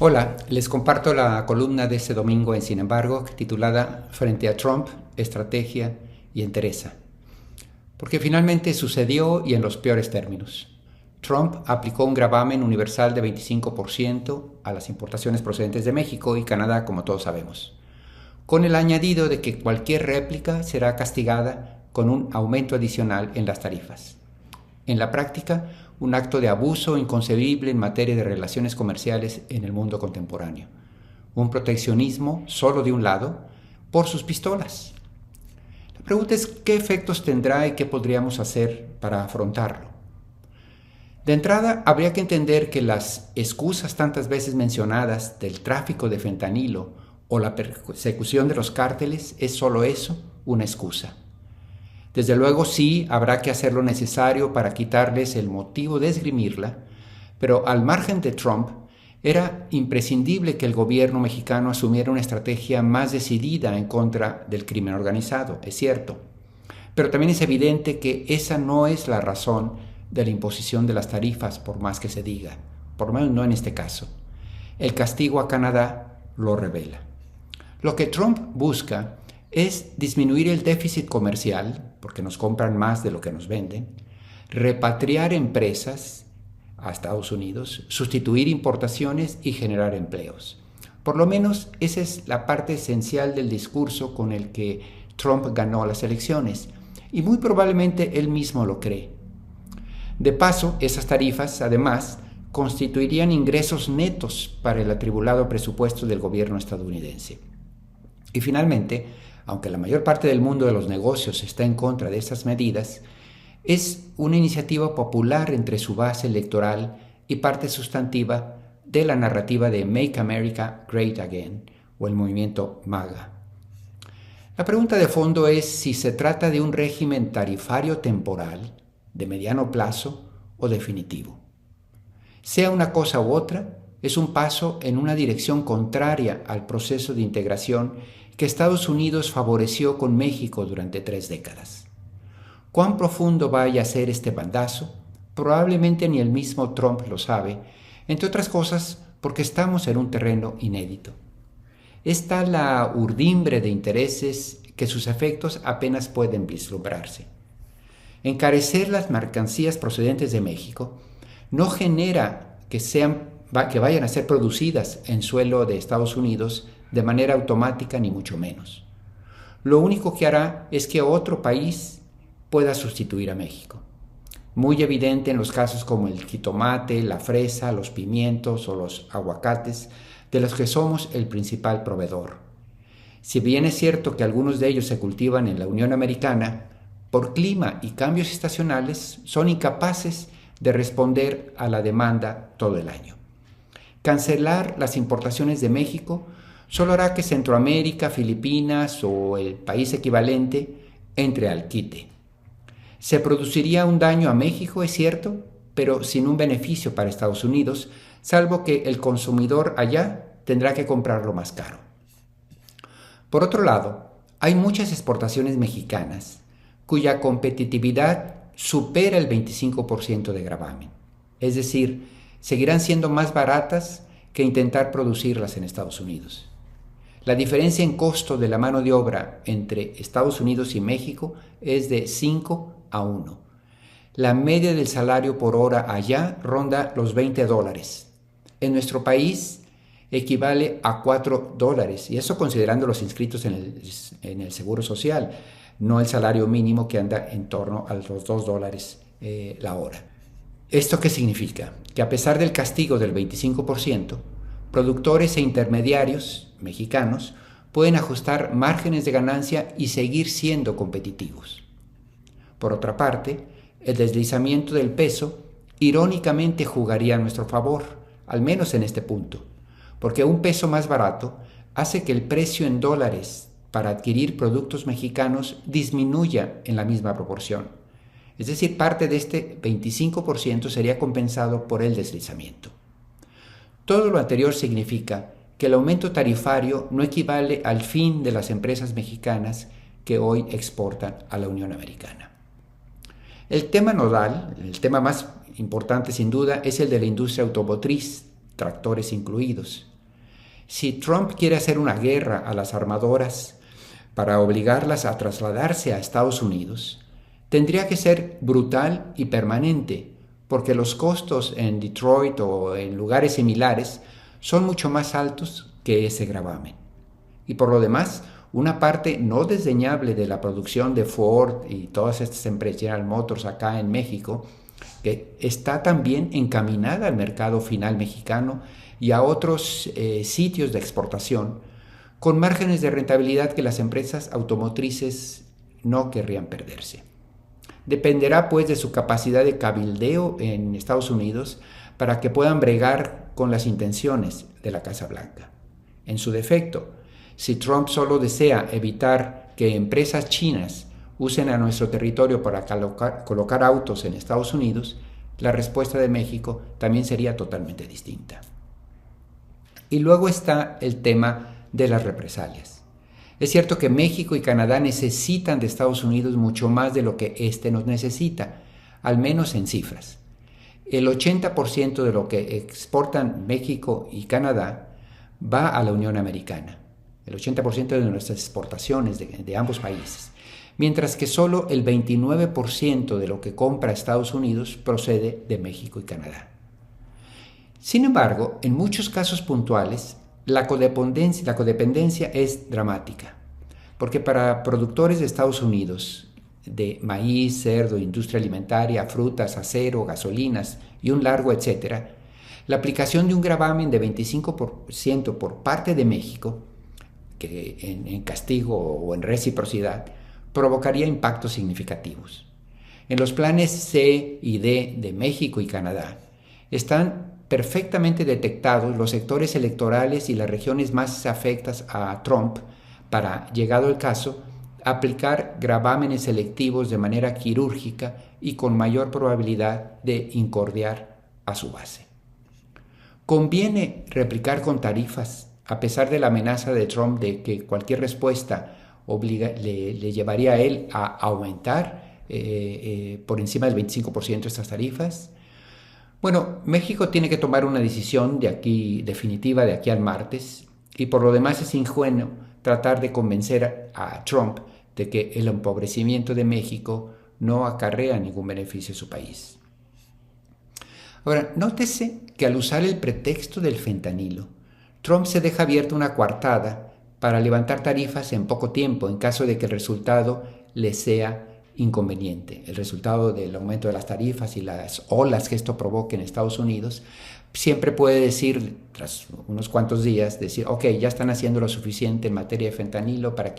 Hola, les comparto la columna de este domingo en Sin embargo, titulada Frente a Trump, Estrategia y Entereza. Porque finalmente sucedió y en los peores términos. Trump aplicó un gravamen universal de 25% a las importaciones procedentes de México y Canadá, como todos sabemos, con el añadido de que cualquier réplica será castigada con un aumento adicional en las tarifas. En la práctica, un acto de abuso inconcebible en materia de relaciones comerciales en el mundo contemporáneo. Un proteccionismo solo de un lado por sus pistolas. La pregunta es qué efectos tendrá y qué podríamos hacer para afrontarlo. De entrada, habría que entender que las excusas tantas veces mencionadas del tráfico de fentanilo o la persecución de los cárteles es solo eso, una excusa. Desde luego sí habrá que hacer lo necesario para quitarles el motivo de esgrimirla, pero al margen de Trump, era imprescindible que el gobierno mexicano asumiera una estrategia más decidida en contra del crimen organizado, es cierto. Pero también es evidente que esa no es la razón de la imposición de las tarifas, por más que se diga, por lo menos no en este caso. El castigo a Canadá lo revela. Lo que Trump busca es disminuir el déficit comercial, porque nos compran más de lo que nos venden, repatriar empresas a Estados Unidos, sustituir importaciones y generar empleos. Por lo menos esa es la parte esencial del discurso con el que Trump ganó las elecciones, y muy probablemente él mismo lo cree. De paso, esas tarifas, además, constituirían ingresos netos para el atribulado presupuesto del gobierno estadounidense. Y finalmente, aunque la mayor parte del mundo de los negocios está en contra de estas medidas, es una iniciativa popular entre su base electoral y parte sustantiva de la narrativa de Make America Great Again, o el movimiento MAGA. La pregunta de fondo es si se trata de un régimen tarifario temporal, de mediano plazo o definitivo. Sea una cosa u otra, es un paso en una dirección contraria al proceso de integración que Estados Unidos favoreció con México durante 3 décadas. ¿Cuán profundo vaya a ser este bandazo? Probablemente ni el mismo Trump lo sabe, entre otras cosas porque estamos en un terreno inédito. Es tal la urdimbre de intereses que sus efectos apenas pueden vislumbrarse. Encarecer las mercancías procedentes de México no genera que vayan a ser producidas en suelo de Estados Unidos de manera automática ni mucho menos. Lo único que hará es que otro país pueda sustituir a México. Muy evidente en los casos como el jitomate, la fresa, los pimientos o los aguacates, de los que somos el principal proveedor. Si bien es cierto que algunos de ellos se cultivan en la Unión Americana, por clima y cambios estacionales son incapaces de responder a la demanda todo el año. Cancelar las importaciones de México solo hará que Centroamérica, Filipinas o el país equivalente entre al quite. Se produciría un daño a México, es cierto, pero sin un beneficio para Estados Unidos, salvo que el consumidor allá tendrá que comprarlo más caro. Por otro lado, hay muchas exportaciones mexicanas cuya competitividad supera el 25% de gravamen. Es decir, seguirán siendo más baratas que intentar producirlas en Estados Unidos. La diferencia en costo de la mano de obra entre Estados Unidos y México es de 5 a 1. La media del salario por hora allá ronda los $20. En nuestro país equivale a $4, y eso considerando los inscritos en el Seguro Social, no el salario mínimo que anda en torno a los $2 la hora. ¿Esto qué significa? Que a pesar del castigo del 25%, productores e intermediarios mexicanos pueden ajustar márgenes de ganancia y seguir siendo competitivos. Por otra parte, el deslizamiento del peso irónicamente jugaría a nuestro favor, al menos en este punto, porque un peso más barato hace que el precio en dólares para adquirir productos mexicanos disminuya en la misma proporción. Es decir, parte de este 25% sería compensado por el deslizamiento. Todo lo anterior significa que el aumento tarifario no equivale al fin de las empresas mexicanas que hoy exportan a la Unión Americana. El tema nodal, el tema más importante sin duda, es el de la industria automotriz, tractores incluidos. Si Trump quiere hacer una guerra a las armadoras para obligarlas a trasladarse a Estados Unidos, tendría que ser brutal y permanente, porque los costos en Detroit o en lugares similares son mucho más altos que ese gravamen. Y por lo demás, una parte no desdeñable de la producción de Ford y todas estas empresas, General Motors acá en México, que está también encaminada al mercado final mexicano y a otros sitios de exportación, con márgenes de rentabilidad que las empresas automotrices no querrían perderse. Dependerá pues de su capacidad de cabildeo en Estados Unidos para que puedan bregar con las intenciones de la Casa Blanca. En su defecto, si Trump solo desea evitar que empresas chinas usen a nuestro territorio para colocar autos en Estados Unidos, la respuesta de México también sería totalmente distinta. Y luego está el tema de las represalias. Es cierto que México y Canadá necesitan de Estados Unidos mucho más de lo que éste nos necesita, al menos en cifras. El 80% de lo que exportan México y Canadá va a la Unión Americana, el 80% de nuestras exportaciones de ambos países, mientras que solo el 29% de lo que compra Estados Unidos procede de México y Canadá. Sin embargo, en muchos casos puntuales, la codependencia es dramática, porque para productores de Estados Unidos de maíz, cerdo, industria alimentaria, frutas, acero, gasolinas y un largo etcétera, la aplicación de un gravamen de 25% por parte de México, que en castigo o en reciprocidad, provocaría impactos significativos. En los planes C y D de México y Canadá están perfectamente detectados los sectores electorales y las regiones más afectas a Trump para, llegado el caso, aplicar gravámenes selectivos de manera quirúrgica y con mayor probabilidad de incordiar a su base. Conviene replicar con tarifas, a pesar de la amenaza de Trump de que cualquier respuesta le llevaría a él a aumentar por encima del 25% estas tarifas. Bueno, México tiene que tomar una decisión definitiva de aquí al martes, y por lo demás es ingenuo tratar de convencer a Trump de que el empobrecimiento de México no acarrea ningún beneficio a su país. Ahora, nótese que al usar el pretexto del fentanilo, Trump se deja abierta una coartada para levantar tarifas en poco tiempo en caso de que el resultado le sea inconveniente. El resultado del aumento de las tarifas y las olas que esto provoque en Estados Unidos, siempre puede decir, tras unos cuantos días, decir, ok, ya están haciendo lo suficiente en materia de fentanilo para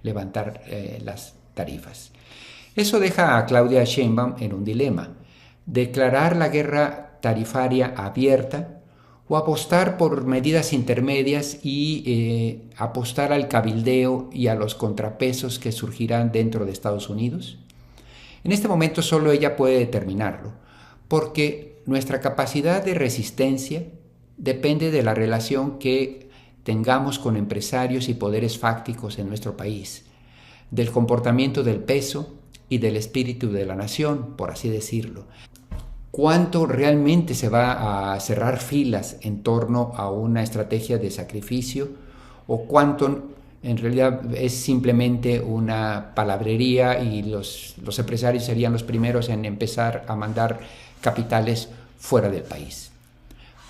levantar las tarifas. Eso deja a Claudia Sheinbaum en un dilema: declarar la guerra tarifaria abierta o apostar por medidas intermedias y apostar al cabildeo y a los contrapesos que surgirán dentro de Estados Unidos. En este momento solo ella puede determinarlo, porque nuestra capacidad de resistencia depende de la relación que tengamos con empresarios y poderes fácticos en nuestro país, del comportamiento del peso y del espíritu de la nación, por así decirlo. ¿Cuánto realmente se va a cerrar filas en torno a una estrategia de sacrificio? ¿O cuánto en realidad es simplemente una palabrería y los empresarios serían los primeros en empezar a mandar capitales fuera del país?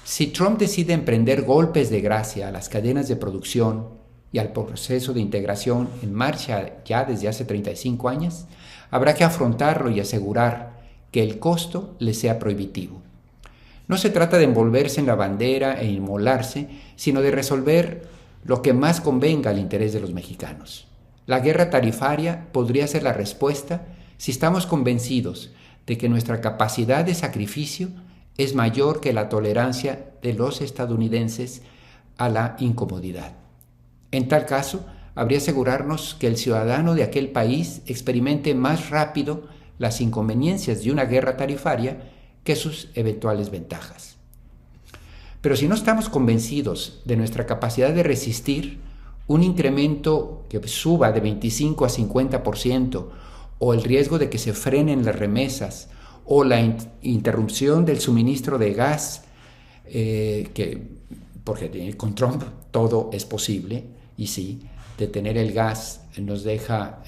Si Trump decide emprender golpes de gracia a las cadenas de producción y al proceso de integración en marcha ya desde hace 35 años, habrá que afrontarlo y asegurar que el costo le sea prohibitivo. No se trata de envolverse en la bandera e inmolarse, sino de resolver lo que más convenga al interés de los mexicanos. La guerra tarifaria podría ser la respuesta si estamos convencidos de que nuestra capacidad de sacrificio es mayor que la tolerancia de los estadounidenses a la incomodidad. En tal caso, habría que asegurarnos que el ciudadano de aquel país experimente más rápido las inconveniencias de una guerra tarifaria que sus eventuales ventajas. Pero si no estamos convencidos de nuestra capacidad de resistir un incremento que suba de 25 a 50%, o el riesgo de que se frenen las remesas, o la interrupción del suministro de gas, porque con Trump todo es posible, y sí, detener el gas nos deja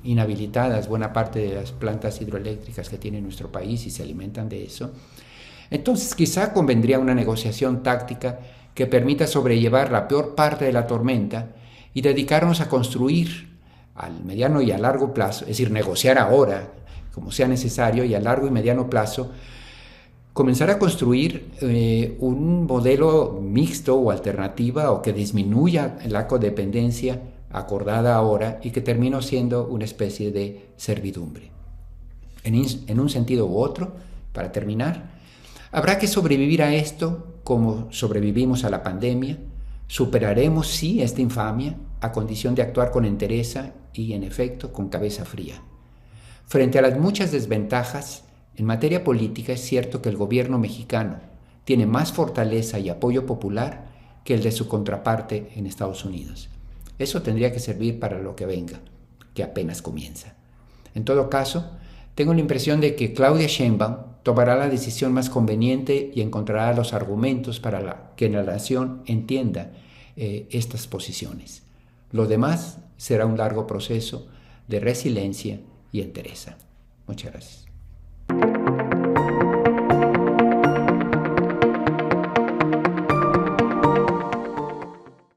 inhabilitadas buena parte de las plantas hidroeléctricas que tiene nuestro país y se alimentan de eso. Entonces quizá convendría una negociación táctica que permita sobrellevar la peor parte de la tormenta y dedicarnos a construir al mediano y a largo plazo, es decir, negociar ahora como sea necesario, y a largo y mediano plazo comenzar a construir un modelo mixto o alternativa, o que disminuya la codependencia acordada ahora y que termine siendo una especie de servidumbre. En un sentido u otro, para terminar, habrá que sobrevivir a esto como sobrevivimos a la pandemia. Superaremos, sí, esta infamia, a condición de actuar con entereza y, en efecto, con cabeza fría. Frente a las muchas desventajas, en materia política es cierto que el gobierno mexicano tiene más fortaleza y apoyo popular que el de su contraparte en Estados Unidos. Eso tendría que servir para lo que venga, que apenas comienza. En todo caso, tengo la impresión de que Claudia Sheinbaum tomará la decisión más conveniente y encontrará los argumentos para que la nación entienda estas posiciones. Lo demás será un largo proceso de resiliencia y entereza. Muchas gracias.